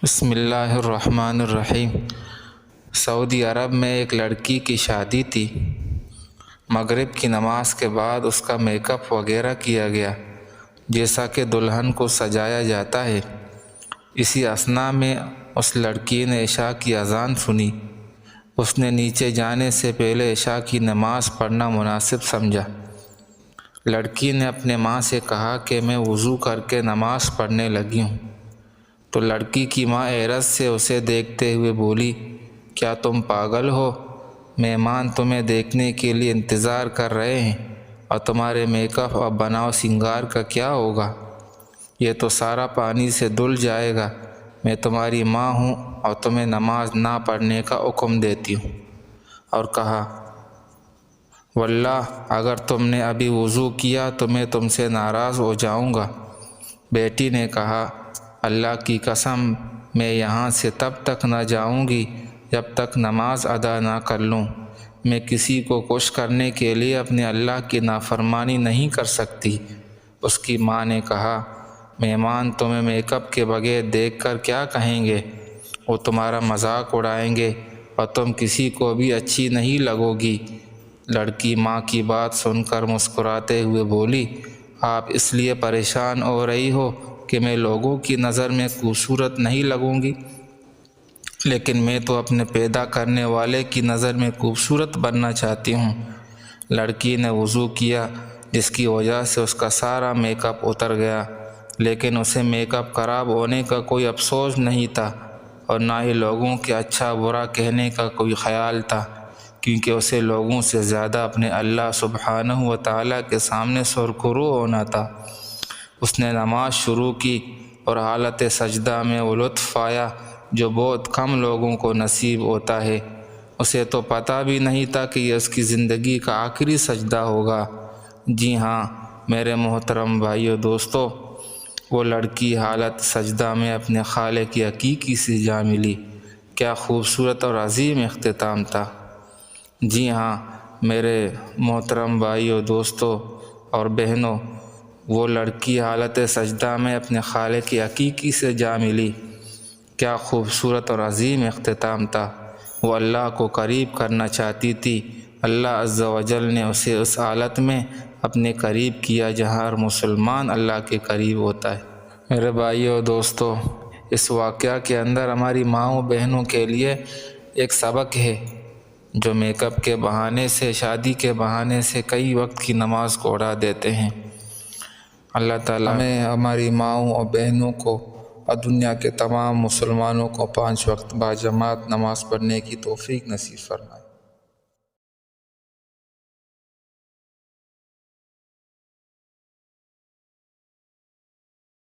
بسم اللہ الرحمن الرحیم۔ سعودی عرب میں ایک لڑکی کی شادی تھی۔ مغرب کی نماز کے بعد اس کا میک اپ وغیرہ کیا گیا جیسا کہ دلہن کو سجایا جاتا ہے۔ اسی اثناء میں اس لڑکی نے عشاء کی اذان سنی۔ اس نے نیچے جانے سے پہلے عشاء کی نماز پڑھنا مناسب سمجھا۔ لڑکی نے اپنے ماں سے کہا کہ میں وضو کر کے نماز پڑھنے لگی ہوں۔ تو لڑکی کی ماں حیرت سے اسے دیکھتے ہوئے بولی، کیا تم پاگل ہو؟ مہمان تمہیں دیکھنے کے لیے انتظار کر رہے ہیں اور تمہارے میک اپ اور بناؤ سنگار کا کیا ہوگا؟ یہ تو سارا پانی سے دھل جائے گا۔ میں تمہاری ماں ہوں اور تمہیں نماز نہ پڑھنے کا حکم دیتی ہوں۔ اور کہا، واللہ اگر تم نے ابھی وضو کیا تو میں تم سے ناراض ہو جاؤں گا۔ بیٹی نے کہا، اللہ کی قسم میں یہاں سے تب تک نہ جاؤں گی جب تک نماز ادا نہ کر لوں۔ میں کسی کو خوش کرنے کے لیے اپنے اللہ کی نافرمانی نہیں کر سکتی۔ اس کی ماں نے کہا، مہمان تمہیں میک اپ کے بغیر دیکھ کر کیا کہیں گے؟ وہ تمہارا مذاق اڑائیں گے اور تم کسی کو بھی اچھی نہیں لگو گی۔ لڑکی ماں کی بات سن کر مسکراتے ہوئے بولی، آپ اس لیے پریشان ہو رہی ہو کہ میں لوگوں کی نظر میں خوبصورت نہیں لگوں گی، لیکن میں تو اپنے پیدا کرنے والے کی نظر میں خوبصورت بننا چاہتی ہوں۔ لڑکی نے وضو کیا جس کی وجہ سے اس کا سارا میک اپ اتر گیا، لیکن اسے میک اپ خراب ہونے کا کوئی افسوس نہیں تھا اور نہ ہی لوگوں کے اچھا برا کہنے کا کوئی خیال تھا، کیونکہ اسے لوگوں سے زیادہ اپنے اللہ سبحانہ و تعالیٰ کے سامنے سرخرو ہونا تھا۔ اس نے نماز شروع کی اور حالت سجدہ میں وہ لطف آیا جو بہت کم لوگوں کو نصیب ہوتا ہے۔ اسے تو پتہ بھی نہیں تھا کہ یہ اس کی زندگی کا آخری سجدہ ہوگا۔ جی ہاں میرے محترم بھائیو دوستو، وہ لڑکی حالت سجدہ میں اپنے خالق کی حقیقی سے جا ملی۔ کیا خوبصورت اور عظیم اختتام تھا۔ جی ہاں میرے محترم بھائیو دوستو اور بہنوں، وہ لڑکی حالت سجدہ میں اپنے خالق کی حقیقی سے جا ملی۔ کیا خوبصورت اور عظیم اختتام تھا۔ وہ اللہ کو قریب کرنا چاہتی تھی۔ اللہ عز و جل نے اسے اس حالت میں اپنے قریب کیا جہاں ہر مسلمان اللہ کے قریب ہوتا ہے۔ میرے بھائیو دوستو، اس واقعہ کے اندر ہماری ماؤں بہنوں کے لیے ایک سبق ہے، جو میک اپ کے بہانے سے، شادی کے بہانے سے کئی وقت کی نماز کو اڑا دیتے ہیں۔ اللہ تعالیٰ ہمیں، ہماری ماؤں اور بہنوں کو اور دنیا کے تمام مسلمانوں کو 5 وقت باجماعت نماز پڑھنے کی توفیق نصیب فرمائے۔